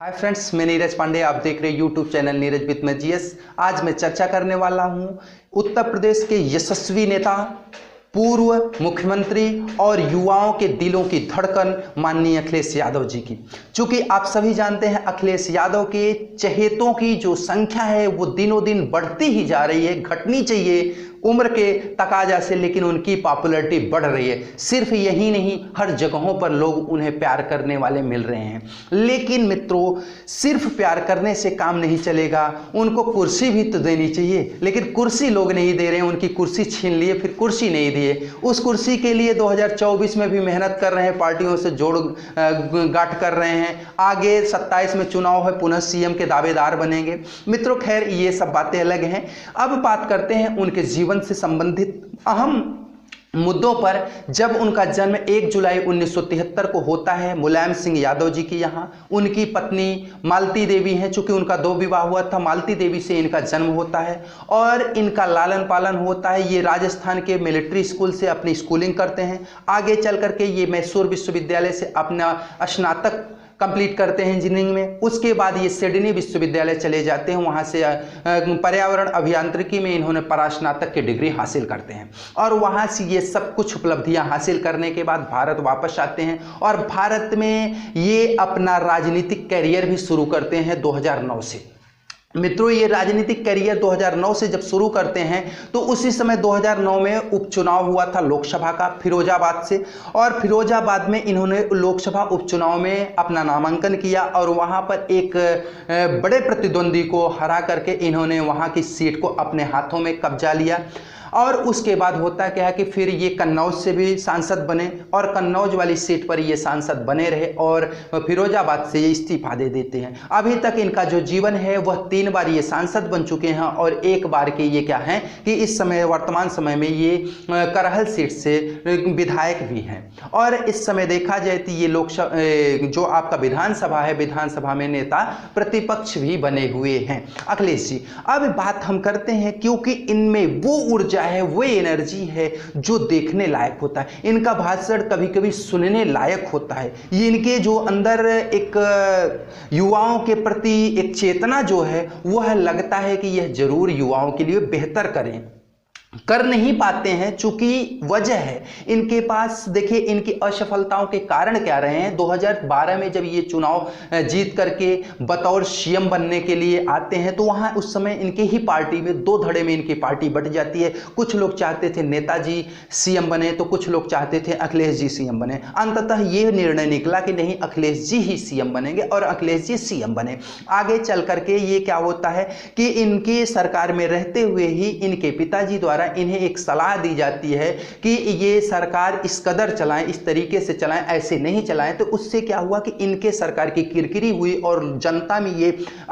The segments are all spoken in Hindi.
हाय फ्रेंड्स, मैं नीरज पांडे। आप देख रहे हैं यूट्यूब चैनल नीरज विद मैजियस। आज मैं चर्चा करने वाला हूं उत्तर प्रदेश के यशस्वी नेता, पूर्व मुख्यमंत्री और युवाओं के दिलों की धड़कन माननीय अखिलेश यादव जी की। चूंकि आप सभी जानते हैं अखिलेश यादव के चहेतों की जो संख्या है वो दिनों दिन बढ़ती ही जा रही है, घटनी चाहिए उम्र के तकाजा से, लेकिन उनकी पॉपुलैरिटी बढ़ रही है। सिर्फ यही नहीं, हर जगहों पर लोग उन्हें प्यार करने वाले मिल रहे हैं। लेकिन मित्रों, सिर्फ प्यार करने से काम नहीं चलेगा, उनको कुर्सी भी तो देनी चाहिए। लेकिन कुर्सी लोग नहीं दे रहे हैं, उनकी कुर्सी छीन लिए, फिर कुर्सी नहीं दिए। उस कुर्सी के लिए 2024 में भी मेहनत कर रहे हैं, पार्टियों से जोड़ गांठ कर रहे हैं। आगे 27 में चुनाव है, पुनः सीएम के दावेदार बनेंगे। मित्रों, खैर ये सब बातें अलग हैं। अब बात करते हैं उनके जीवन से संबंधित अहम मुद्दों पर। जब उनका जन्म 1 जुलाई 1973 को होता है मुलायम सिंह यादव जी की यहाँ, उनकी पत्नी मालती देवी हैं। चूंकि उनका 2 विवाह हुआ था, मालती देवी से इनका जन्म होता है और इनका लालन पालन होता है। ये राजस्थान के मिलिट्री स्कूल से अपनी स्कूलिंग करते हैं। आगे चल करके ये मैसूर विश्वविद्यालय से अपना स्नातक कंप्लीट करते हैं इंजीनियरिंग में। उसके बाद ये सिडनी विश्वविद्यालय चले जाते हैं, वहाँ से पर्यावरण अभियांत्रिकी में इन्होंने परास्नातक की डिग्री हासिल करते हैं। और वहाँ से ये सब कुछ उपलब्धियाँ हासिल करने के बाद भारत वापस आते हैं और भारत में ये अपना राजनीतिक कैरियर भी शुरू करते हैं 2009 से। मित्रों, ये राजनीतिक करियर 2009 से जब शुरू करते हैं तो उसी समय 2009 में उपचुनाव हुआ था लोकसभा का फिरोजाबाद से, और फिरोजाबाद में इन्होंने लोकसभा उपचुनाव में अपना नामांकन किया और वहां पर एक बड़े प्रतिद्वंदी को हरा करके इन्होंने वहां की सीट को अपने हाथों में कब्जा लिया। और उसके बाद होता क्या है कि फिर ये कन्नौज से भी सांसद बने और कन्नौज वाली सीट पर ये सांसद बने रहे और फिरोजाबाद से ये इस्तीफा दे देते हैं। अभी तक इनका जो जीवन है वह 3 बार ये सांसद बन चुके हैं और 1 बार के ये क्या हैं कि इस समय वर्तमान समय में ये करहल सीट से विधायक भी हैं। और इस समय देखा जाए तो ये लोकसभा जो आपका विधानसभा है, विधानसभा में नेता प्रतिपक्ष भी बने हुए हैं अखिलेश जी। अब बात हम करते हैं, क्योंकि इनमें वो ऊर्जा है, वो एनर्जी है जो देखने लायक होता है। इनका भाषण कभी कभी सुनने लायक होता है। ये इनके जो अंदर एक युवाओं के प्रति एक चेतना जो है वह लगता है कि यह जरूर युवाओं के लिए बेहतर करें, कर नहीं पाते हैं। चूंकि वजह है इनके पास, देखिए इनकी असफलताओं के कारण क्या रहे हैं। 2012 में जब ये चुनाव जीत करके बतौर सीएम बनने के लिए आते हैं तो वहाँ उस समय इनके ही पार्टी में 2 धड़े में इनकी पार्टी बट जाती है। कुछ लोग चाहते थे नेताजी सीएम बने तो कुछ लोग चाहते थे अखिलेश जी सीएम बने। अंततः ये निर्णय निकला कि नहीं, अखिलेश जी ही सीएम बनेंगे और अखिलेश जी सीएम बने। आगे चल करके ये क्या होता है कि इनकी सरकार में रहते हुए ही इनके पिताजी द्वारा इन्हें एक सलाह दी जाती है कि ये सरकार इस कदर चलाएं, इस तरीके से चलाएं, ऐसे नहीं चलाएं। तो उससे क्या हुआ कि इनके सरकार की किरकिरी हुई और जनता में ये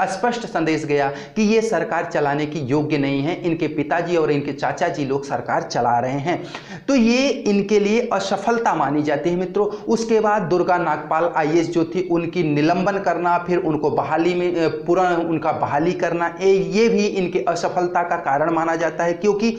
स्पष्ट संदेश गया कि ये सरकार चलाने की योग्य नहीं है। इनके पिताजी और इनके चाचा जी लोग सरकार चला रहे हैं, तो ये इनके लिए असफलता मानी जाती है। मित्रों, उसके बाद दुर्गा नागपाल आईएएस जो थी उनकी निलंबन करना, फिर उनको बहाली में पूरा उनका बहाली करना, ये भी इनके असफलता का कारण माना जाता है। क्योंकि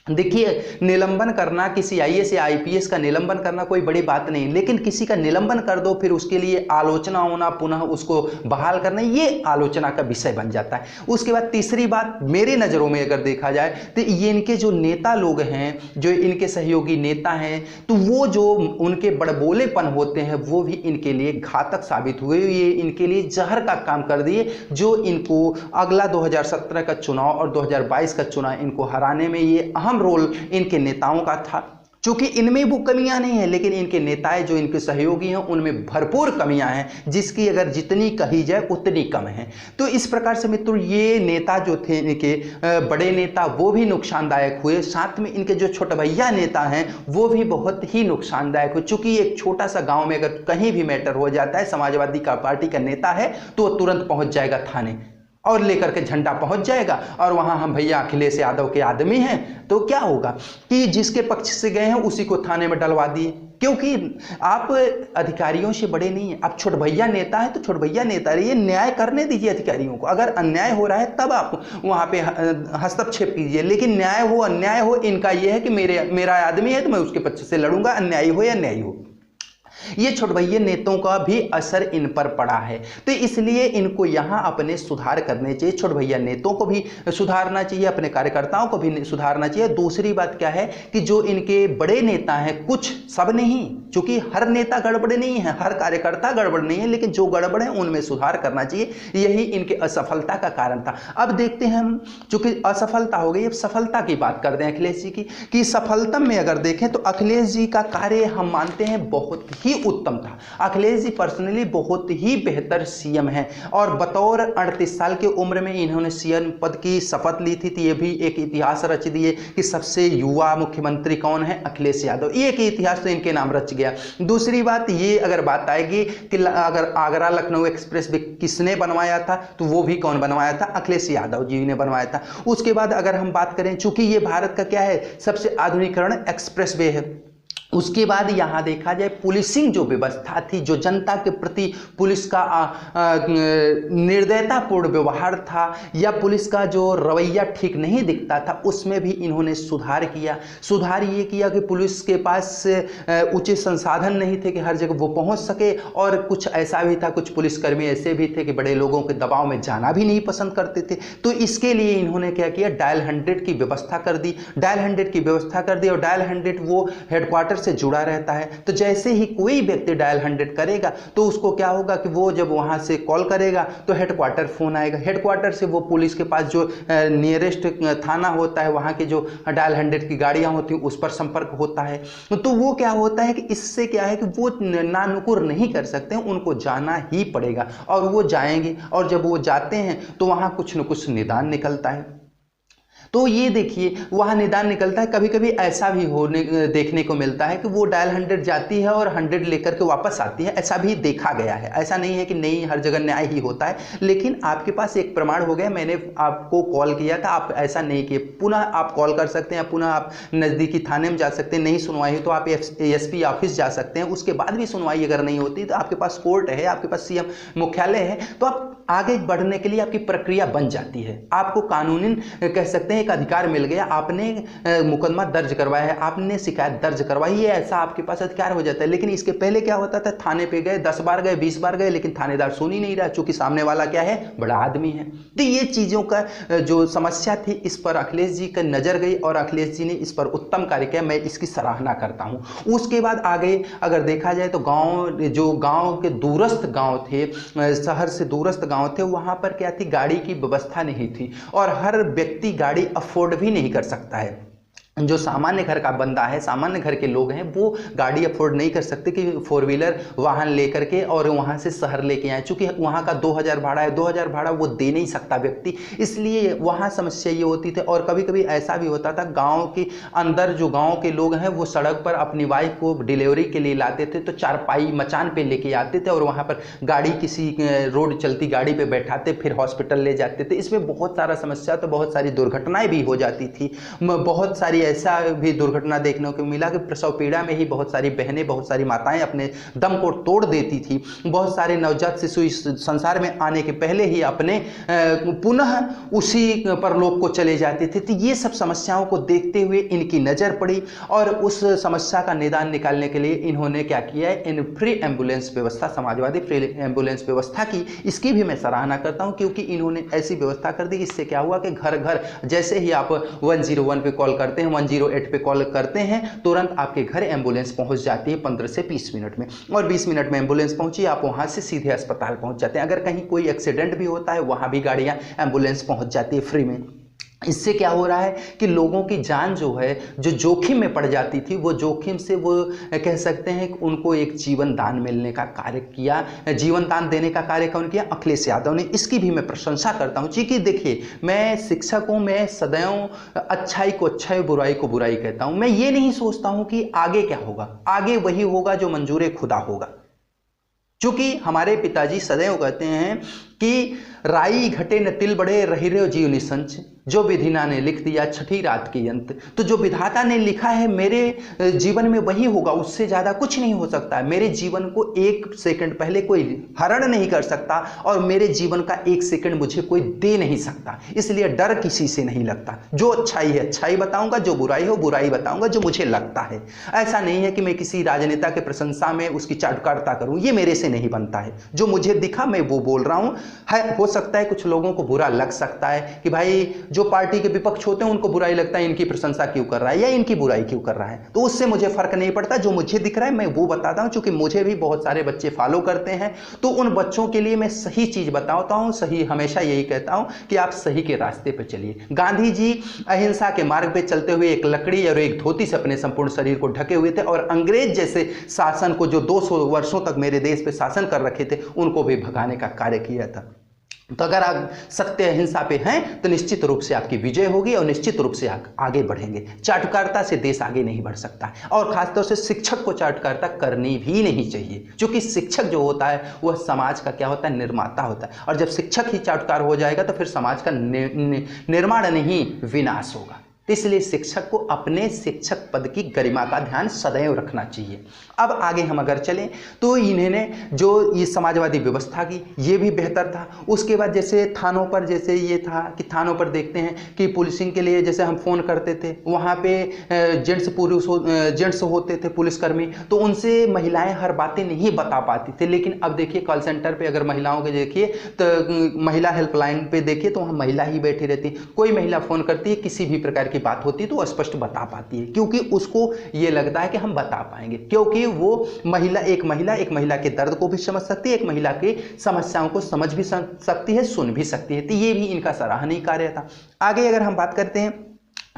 देखिए, निलंबन करना, किसी आईएएस या आईपीएस का निलंबन करना कोई बड़ी बात नहीं, लेकिन किसी का निलंबन कर दो फिर उसके लिए आलोचना होना, पुनः उसको बहाल करना, ये आलोचना का विषय बन जाता है। उसके बाद तीसरी बात मेरे नज़रों में अगर देखा जाए तो ये इनके जो नेता लोग हैं, जो इनके सहयोगी नेता हैं, तो वो जो उनके बड़बोलेपन होते हैं वो भी इनके लिए घातक साबित हुए। ये इनके लिए जहर का काम कर दिए, जो इनको अगला 2017 का चुनाव और 2022 का चुनाव इनको हराने में ये अहम रोल इनके नेताओं का था। चूंकि इनमें वो कमियां नहीं है, लेकिन इनके नेताएं जो इनके सहयोगी हैं उनमें भरपूर कमियां हैं, जिसकी अगर जितनी कही जाए उतनी कम है। तो इस प्रकार से मित्रों, ये नेता जो थे इनके बड़े नेता वो भी नुकसानदायक हुए, साथ में इनके जो छोटे भैया नेता हैं वो भी बहुत ही नुकसानदायक हुए। चूंकि एक छोटा सा गांव में अगर कहीं भी मैटर हो जाता है, समाजवादी पार्टी का नेता है तो तुरंत पहुंच जाएगा थाने और लेकर के झंडा पहुंच जाएगा, और वहां हम भैया अखिलेश यादव के आदमी हैं, तो क्या होगा कि जिसके पक्ष से गए हैं उसी को थाने में डलवा दिए। क्योंकि आप अधिकारियों से बड़े नहीं हैं, आप छोट भैया नेता है तो छोट भैया नेता रहिए, न्याय करने दीजिए अधिकारियों को। अगर अन्याय हो रहा है तब आप वहां पे हस्तक्षेप कीजिए, लेकिन न्याय हो अन्याय हो, इनका यह है कि मेरा आदमी है तो मैं उसके पक्ष से लड़ूंगा, अन्याय हो या न्याय हो। ये छोटे भैया नेताओं का भी असर इन पर पड़ा है। तो इसलिए इनको यहाँ अपने सुधार करने चाहिए, छोटे भैया नेताओं को भी सुधारना चाहिए, अपने कार्यकर्ताओं को भी सुधारना चाहिए। दूसरी बात क्या है कि जो इनके बड़े नेता हैं, कुछ सब नहीं, क्योंकि हर नेता गड़बड़ नहीं है, हर कार्यकर्ता गड़बड़ नहीं है, लेकिन जो गड़बड़ है उनमें सुधार करना चाहिए। यही इनके असफलता का कारण था। अब देखते हैं हम, चूंकि असफलता हो गई, अब सफलता की बात करते हैं अखिलेश जी की, कि सफलता में अगर देखें तो अखिलेश जी का कार्य हम मानते हैं बहुत ही उत्तम था। अखिलेश जी पर्सनली बहुत ही बेहतर सीएम हैं और बतौर 38 साल की उम्र में इन्होंने सीएम पद की शपथ ली थी। तो ये भी एक इतिहास रच दिए कि सबसे युवा मुख्यमंत्री कौन है, अखिलेश यादव। एक इतिहास तो इनके नाम रच गया। दूसरी बात ये अगर बात आएगी कि अगर आगरा लखनऊ एक्सप्रेस वे किसने बनवाया था, तो वो भी कौन बनवाया था, अखिलेश यादव जी ने बनवाया था। उसके बाद अगर हम बात करें, चूंकि ये भारत का क्या है, सबसे आधुनिकीकरण एक्सप्रेस वे है। उसके बाद यहाँ देखा जाए पुलिसिंग जो व्यवस्था थी, जो जनता के प्रति पुलिस का निर्दयतापूर्ण व्यवहार था या पुलिस का जो रवैया ठीक नहीं दिखता था, उसमें भी इन्होंने सुधार किया। सुधार ये किया कि पुलिस के पास उचित संसाधन नहीं थे कि हर जगह वो पहुंच सके, और कुछ ऐसा भी था, कुछ पुलिसकर्मी ऐसे भी थे कि बड़े लोगों के दबाव में जाना भी नहीं पसंद करते थे। तो इसके लिए इन्होंने क्या किया, डायल 100 की व्यवस्था कर दी, डायल 100 की व्यवस्था कर दी। और डायल 100 वो हेडक्वार्टर से जुड़ा रहता है, तो जैसे ही कोई व्यक्ति डायल 100 करेगा तो उसको क्या होगा कि वो जब वहां से कॉल करेगा तो हेडक्वार्टर फोन आएगा, हेडक्वार्टर से वो पुलिस के पास जो नियरेस्ट थाना होता है, वहां की जो डायल 100 की गाड़ियां होती हैं उस पर संपर्क होता है। तो वो क्या होता है कि इससे क्या है कि वो नानुकुर नहीं कर सकते, उनको जाना ही पड़ेगा और वो जाएंगे, और जब वो जाते हैं तो वहां कुछ न कुछ निदान निकलता है। तो ये देखिए वहाँ निदान निकलता है। कभी कभी ऐसा भी देखने को मिलता है कि वो डायल 100 जाती है और 100 लेकर के वापस आती है, ऐसा भी देखा गया है। ऐसा नहीं है कि नहीं हर जगह न्याय ही होता है, लेकिन आपके पास एक प्रमाण हो गया, मैंने आपको कॉल किया था, आप ऐसा नहीं किए, पुनः आप कॉल कर सकते हैं, पुनः आप नज़दीकी थाने में जा सकते हैं, नहीं सुनवाई हो तो आप एसपी ऑफिस जा सकते हैं, उसके बाद भी सुनवाई अगर नहीं होती तो आपके पास कोर्ट है, आपके पास सीएम मुख्यालय है, तो आप आगे बढ़ने के लिए आपकी प्रक्रिया बन जाती है। आपको कानूनी कह सकते हैं एक अधिकार मिल गया, आपने मुकदमा दर्ज करवाया है, आपने शिकायत दर्ज करवाई है, ऐसा आपके पास अधिकार हो जाता है। लेकिन इसके पहले क्या होता था, थाने पे गए, 10 बार गए, 20 बार गए, लेकिन थानेदार सुन ही नहीं रहा, चूंकि सामने वाला क्या है, बड़ा आदमी है। तो ये चीज़ों का जो समस्या थी, इस पर अखिलेश जी का नज़र गई और अखिलेश जी ने इस पर उत्तम कार्य किया, मैं इसकी सराहना करता हूँ। उसके बाद आगे अगर देखा जाए तो गाँव के दूरस्थ गाँव थे, शहर से दूरस्थ गाँव थे, वहाँ पर क्या थी, गाड़ी की व्यवस्था नहीं थी और हर व्यक्ति गाड़ी अफोर्ड भी नहीं कर सकता है। जो सामान्य घर का बंदा है, सामान्य घर के लोग हैं, वो गाड़ी अफोर्ड नहीं कर सकते कि 4 व्हीलर वाहन लेकर के और वहाँ से शहर लेके आए, चूँकि वहाँ का 2000 भाड़ा है, 2000 भाड़ा वो दे नहीं सकता व्यक्ति, इसलिए वहाँ समस्या ये होती थी। और कभी कभी ऐसा भी होता था, गाँव के अंदर जो गाँव के लोग हैं वो सड़क पर अपनी वाइफ को डिलीवरी के लिए लाते थे, तो चारपाई मचान पे लेके आते थे और वहाँ पर गाड़ी किसी रोड चलती गाड़ी पे बैठाते, फिर हॉस्पिटल ले जाते थे। इसमें बहुत सारा समस्या, तो बहुत सारी दुर्घटनाएं भी हो जाती थी। बहुत सारी ऐसा भी दुर्घटना देखने को मिला कि प्रसव पीड़ा में ही बहुत सारी बहनें, बहुत सारी माताएं अपने दम को तोड़ देती थी। बहुत सारे नवजात शिशु इस संसार में आने के पहले ही अपने पुनः उसी परलोक को चले जाते थे। तो ये सब समस्याओं को देखते हुए इनकी नज़र पड़ी और उस समस्या का निदान निकालने के लिए इन्होंने क्या किया है, इन फ्री एम्बुलेंस व्यवस्था, समाजवादी फ्री एम्बुलेंस व्यवस्था की, इसकी भी मैं सराहना करता हूँ, क्योंकि इन्होंने ऐसी व्यवस्था कर दी। इससे क्या हुआ कि घर घर जैसे ही आप 101 पे कॉल करते हैं, 108 पे कॉल करते हैं, तुरंत आपके घर एम्बुलेंस पहुंच जाती है 15 से 20 मिनट में, और 20 मिनट में एम्बुलेंस पहुंची, आप वहां से सीधे अस्पताल पहुंच जाते हैं। अगर कहीं कोई एक्सीडेंट भी होता है, वहां भी गाड़ियां एम्बुलेंस पहुंच जाती है फ्री में। इससे क्या हो रहा है कि लोगों की जान जो है, जो जोखिम में पड़ जाती थी, वो जोखिम से वो कह सकते हैं कि उनको एक जीवन दान मिलने का कार्य किया, जीवन दान देने का कार्य कौन किया, अखिलेश यादव ने। इसकी भी मैं प्रशंसा करता हूँ। क्योंकि देखिए, मैं शिक्षक हूँ, मैं सदैव अच्छाई को अच्छाई, बुराई को बुराई कहता हूँ। मैं ये नहीं सोचता हूँ कि आगे क्या होगा, आगे वही होगा जो मंजूर खुदा होगा। चूँकि हमारे पिताजी सदैव कहते हैं कि राई घटे न तिल बढ़े, रही रे जीव निसंच, जो विधिना ने लिख दिया छठी रात की अंत। तो जो विधाता ने लिखा है मेरे जीवन में वही होगा, उससे ज़्यादा कुछ नहीं हो सकता है। मेरे जीवन को एक सेकंड पहले कोई हरण नहीं कर सकता और मेरे जीवन का एक सेकंड मुझे कोई दे नहीं सकता। इसलिए डर किसी से नहीं लगता। जो अच्छाई है अच्छाई बताऊंगा, जो बुराई हो बुराई बताऊंगा, जो मुझे लगता है। ऐसा नहीं है कि मैं किसी राजनेता के प्रशंसा में उसकी चाटुकारिता करूं, ये मेरे से नहीं बनता है। जो मुझे दिखा मैं वो बोल रहा हूं। हो सकता है कुछ लोगों को बुरा लग सकता है कि भाई जो पार्टी के विपक्ष होते हैं उनको बुराई लगता है इनकी प्रशंसा क्यों कर रहा है या इनकी बुराई क्यों कर रहा है, तो उससे मुझे फर्क नहीं पड़ता। जो मुझे दिख रहा है मैं वो बताता हूं, क्योंकि मुझे भी बहुत सारे बच्चे फॉलो करते हैं। तो उन बच्चों के लिए मैं सही चीज बताता हूं, सही हमेशा यही कहता हूं कि आप सही के रास्ते पर चलिए। गांधी जी अहिंसा के मार्ग पे चलते हुए एक लकड़ी और एक धोती से अपने संपूर्ण शरीर को ढके हुए थे और अंग्रेज जैसे शासन को जो 200 वर्षों तक मेरे देश पे शासन कर रखे थे उनको भी भगाने का कार्य किया था। तो अगर आप सत्य अहिंसा पे हैं तो निश्चित रूप से आपकी विजय होगी और निश्चित रूप से आप आगे बढ़ेंगे। चाटुकारिता से देश आगे नहीं बढ़ सकता और खासतौर से शिक्षक को चाटुकारिता करनी भी नहीं चाहिए, क्योंकि शिक्षक जो होता है वह समाज का क्या होता है, निर्माता होता है। और जब शिक्षक ही चाटुकार हो जाएगा तो फिर समाज का निर्माण नहीं विनाश होगा। इसलिए शिक्षक को अपने शिक्षक पद की गरिमा का ध्यान सदैव रखना चाहिए। अब आगे हम अगर चलें तो इन्होंने जो ये समाजवादी व्यवस्था की ये भी बेहतर था। उसके बाद जैसे थानों पर जैसे ये था कि थानों पर देखते हैं कि पुलिसिंग के लिए जैसे हम फ़ोन करते थे वहाँ पे जेंट्स होते थे पुलिसकर्मी, तो उनसे महिलाएं हर बातें नहीं बता पाती थी। लेकिन अब देखिए कॉल सेंटर पे अगर महिलाओं के देखिए तो महिला हेल्पलाइन पे देखिए तो वहाँ महिला ही बैठी रहती। कोई महिला फ़ोन करती है किसी भी प्रकार की बात होती है तो स्पष्ट बता पाती है, क्योंकि उसको ये लगता है कि हम बता पाएंगे, क्योंकि वो एक महिला के दर्द को भी समझ सकती है, एक महिला की समस्याओं को समझ भी सकती है, सुन भी सकती है। तो ये भी इनका सराहनीय कार्य था। आगे अगर हम बात करते हैं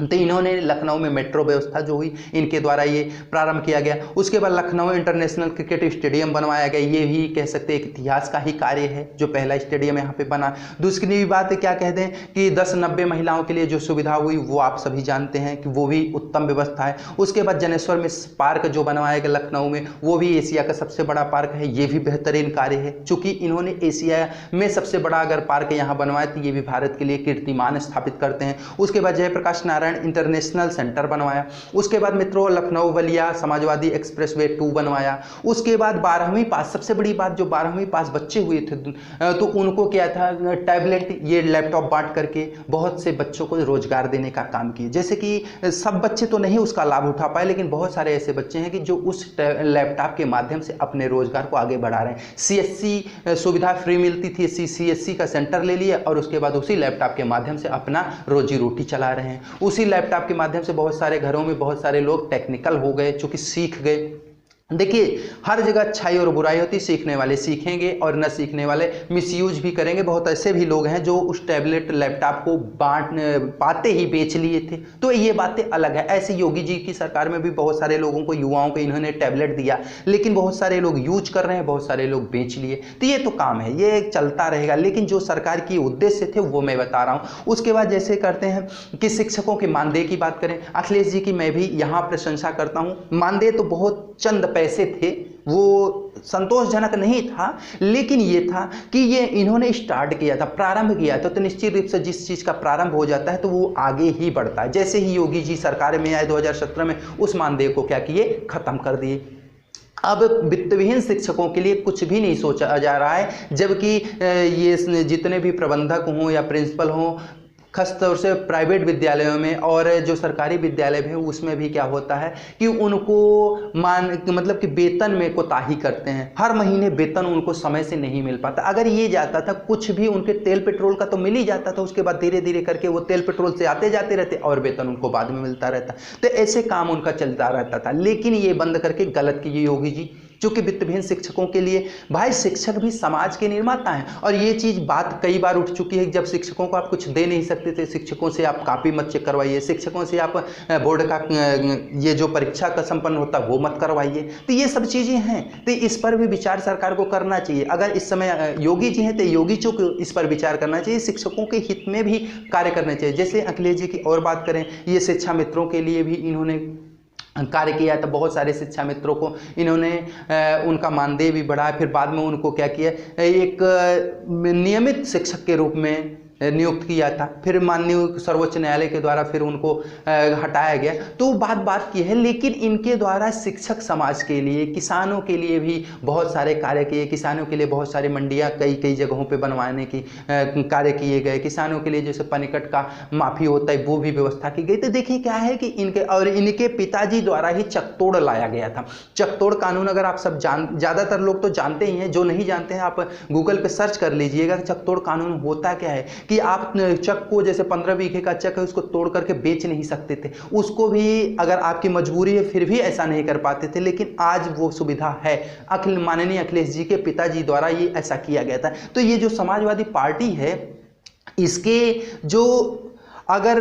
तो इन्होंने लखनऊ में मेट्रो व्यवस्था जो हुई इनके द्वारा ये प्रारंभ किया गया। उसके बाद लखनऊ इंटरनेशनल क्रिकेट स्टेडियम बनवाया गया, ये भी कह सकते हैं एक इतिहास का ही कार्य है जो पहला स्टेडियम यहाँ पे बना। दूसरी बात क्या कहते हैं कि 10-90 महिलाओं के लिए जो सुविधा हुई वो आप सभी जानते हैं कि वो भी उत्तम व्यवस्था है। उसके बाद जनेश्वर में पार्क जो बनवाया गया लखनऊ में वो भी एशिया का सबसे बड़ा पार्क है, ये भी बेहतरीन कार्य है। चूँकि इन्होंने एशिया में सबसे बड़ा अगर पार्क यहाँ बनवाया तो ये भी भारत के लिए कीर्तिमान स्थापित करते हैं। उसके बाद जयप्रकाश नारायण इंटरनेशनल सेंटर बनवाया। उसके बाद मित्रों लखनऊ बलिया समाजवादी एक्सप्रेसवे 2 बनवाया। उसके बाद 12वीं पास, सबसे बड़ी बात जो 12वीं पास बच्चे हुए थे तो उनको क्या था, टैबलेट ये लैपटॉप बांट करके बहुत से बच्चों को रोजगार देने का काम किए। जैसे कि सब बच्चे तो नहीं उसका लाभ उठा पाए, लेकिन बहुत सारे ऐसे बच्चे हैं कि जो उस लैपटॉप के माध्यम से अपने रोजगार को आगे बढ़ा रहे हैं। CSC सुविधा फ्री मिलती थी, CSC का सेंटर ले लिया और उसके बाद उसी लैपटॉप के माध्यम से अपना रोजी रोटी चला रहे हैं। उसी लैपटॉप के माध्यम से बहुत सारे घरों में बहुत सारे लोग टेक्निकल हो गए, चूंकि सीख गए। देखिए हर जगह अच्छाई और बुराई होती, सीखने वाले सीखेंगे और न सीखने वाले मिसयूज भी करेंगे। बहुत ऐसे भी लोग हैं जो उस टैबलेट लैपटॉप को पाते ही बेच लिए थे, तो ये बातें अलग है। ऐसे योगी जी की सरकार में भी बहुत सारे लोगों को, युवाओं को इन्होंने टैबलेट दिया, लेकिन बहुत सारे लोग यूज कर रहे हैं, बहुत सारे लोग बेच लिए। तो ये तो काम है, ये चलता रहेगा। लेकिन जो सरकार की उद्देश्य थे वो मैं बता रहा हूँ। उसके बाद जैसे करते हैं कि शिक्षकों के मानदेय की बात करें, अखिलेश जी की मैं भी यहाँ प्रशंसा करता हूँ। मानदेय तो बहुत चंद पैसे थे, वो संतोषजनक नहीं था, लेकिन ये था कि ये इन्होंने स्टार्ट किया था, प्रारंभ किया था। तो निश्चित रूप से जिस चीज़ का प्रारंभ हो जाता है तो वो आगे ही बढ़ता है। जैसे ही योगी जी सरकार में आए 2017 में, उस मानदेय को क्या किए, खत्म कर दिए। अब वित्तविहीन शिक्षकों के लिए कुछ भी नहीं सोचा जा रहा है, जबकि ये जितने भी प्रबंधक हों या प्रिंसिपल हों, खासतौर से प्राइवेट विद्यालयों में और जो सरकारी विद्यालय हैं उसमें भी क्या होता है कि उनको मतलब कि वेतन में कोताही करते हैं। हर महीने वेतन उनको समय से नहीं मिल पाता। अगर ये जाता था कुछ भी उनके तेल पेट्रोल का तो मिल ही जाता था, उसके बाद धीरे धीरे करके वो तेल पेट्रोल से आते जाते रहते और वेतन उनको बाद में मिलता रहता। तो ऐसे काम उनका चलता रहता था, लेकिन ये बंद करके गलत किए योगी जी, चूँकि वित्तविहीन शिक्षकों के लिए। भाई शिक्षक भी समाज के निर्माता हैं और ये चीज़ बात कई बार उठ चुकी है। जब शिक्षकों को आप कुछ दे नहीं सकते थे, शिक्षकों से आप कॉपी मत चेक करवाइए, शिक्षकों से आप बोर्ड का ये जो परीक्षा का संपन्न होता है वो मत करवाइए। तो ये सब चीज़ें हैं, तो इस पर भी विचार सरकार को करना चाहिए। अगर इस समय योगी जी हैं तो योगी जी को इस पर विचार करना चाहिए, शिक्षकों के हित में भी कार्य करना चाहिए। जैसे अखिलेश जी की और बात करें, ये शिक्षा मित्रों के लिए भी इन्होंने कार्य किया था। बहुत सारे शिक्षा मित्रों को इन्होंने उनका मानदेय भी बढ़ाया, फिर बाद में उनको क्या किया, एक नियमित शिक्षक के रूप में नियुक्त किया था, फिर माननीय सर्वोच्च न्यायालय के द्वारा फिर उनको हटाया गया। तो बात की है, लेकिन इनके द्वारा शिक्षक समाज के लिए, किसानों के लिए भी बहुत सारे कार्य किए। किसानों के लिए बहुत सारी मंडियां कई जगहों पे बनवाने की कार्य किए गए। किसानों के लिए जैसे पनिकट का माफी होता है वो भी व्यवस्था की गई। तो देखिए क्या है कि इनके पिताजी द्वारा ही चकतोड़ लाया गया था। चकतोड़ कानून अगर आप सब ज़्यादातर लोग तो जानते ही हैं, जो नहीं जानते हैं आप गूगल पे सर्च कर लीजिएगा। चकतोड़ कानून होता क्या है कि आप चक को, जैसे 15 बीघे का चक है, उसको तोड़ करके बेच नहीं सकते थे। उसको भी अगर आपकी मजबूरी है फिर भी ऐसा नहीं कर पाते थे, लेकिन आज वो सुविधा है। माननीय अखिलेश जी के पिताजी द्वारा ये ऐसा किया गया था। तो ये जो समाजवादी पार्टी है, इसके जो अगर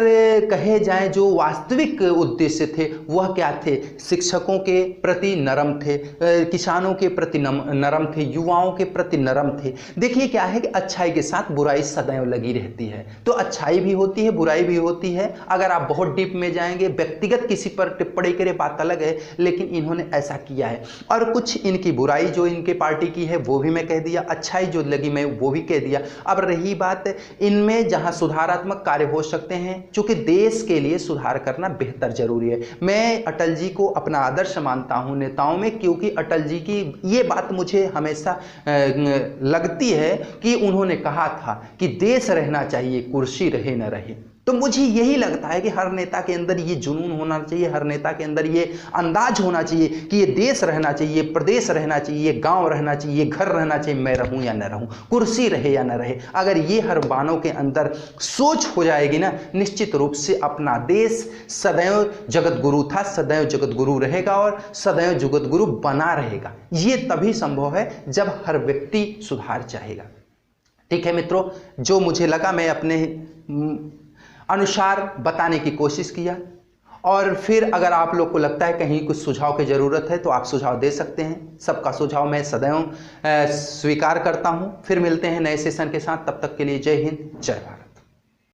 कहे जाए जो वास्तविक उद्देश्य थे वह क्या थे, शिक्षकों के प्रति नरम थे, किसानों के प्रति नरम थे, युवाओं के प्रति नरम थे। देखिए क्या है कि अच्छाई के साथ बुराई सदैव लगी रहती है, तो अच्छाई भी होती है, बुराई भी होती है। अगर आप बहुत डीप में जाएंगे, व्यक्तिगत किसी पर टिप्पणी करें बात अलग है, लेकिन इन्होंने ऐसा किया है। और कुछ इनकी बुराई जो इनके पार्टी की है वो भी मैं कह दिया, अच्छाई जो लगी मैं वो भी कह दिया। अब रही बात इनमें जहां सुधारात्मक कार्य हो सकते हैं, क्योंकि देश के लिए सुधार करना बेहतर जरूरी है। मैं अटल जी को अपना आदर्श मानता हूं नेताओं में, क्योंकि अटल जी की ये बात मुझे हमेशा लगती है कि उन्होंने कहा था कि देश रहना चाहिए, कुर्सी रहे न रहे। तो मुझे यही लगता है कि हर नेता के अंदर ये जुनून होना चाहिए, हर नेता के अंदर ये अंदाज होना चाहिए कि ये देश रहना चाहिए, प्रदेश रहना चाहिए, गांव रहना चाहिए, घर रहना चाहिए, मैं रहूं या न रहूं, कुर्सी रहे या न रहे। अगर ये हर बानों के अंदर सोच हो जाएगी ना, निश्चित रूप से अपना देश सदैव जगत गुरु था, सदैव जगत गुरु रहेगा और सदैव जगत गुरु बना रहेगा। ये तभी संभव है जब हर व्यक्ति सुधार चाहेगा। ठीक है मित्रों, जो मुझे लगा मैं अपने अनुसार बताने की कोशिश किया। और फिर अगर आप लोग को लगता है कहीं कुछ सुझाव की ज़रूरत है तो आप सुझाव दे सकते हैं। सबका सुझाव मैं सदैव स्वीकार करता हूं। फिर मिलते हैं नए सेशन के साथ, तब तक के लिए जय हिंद, जय भारत।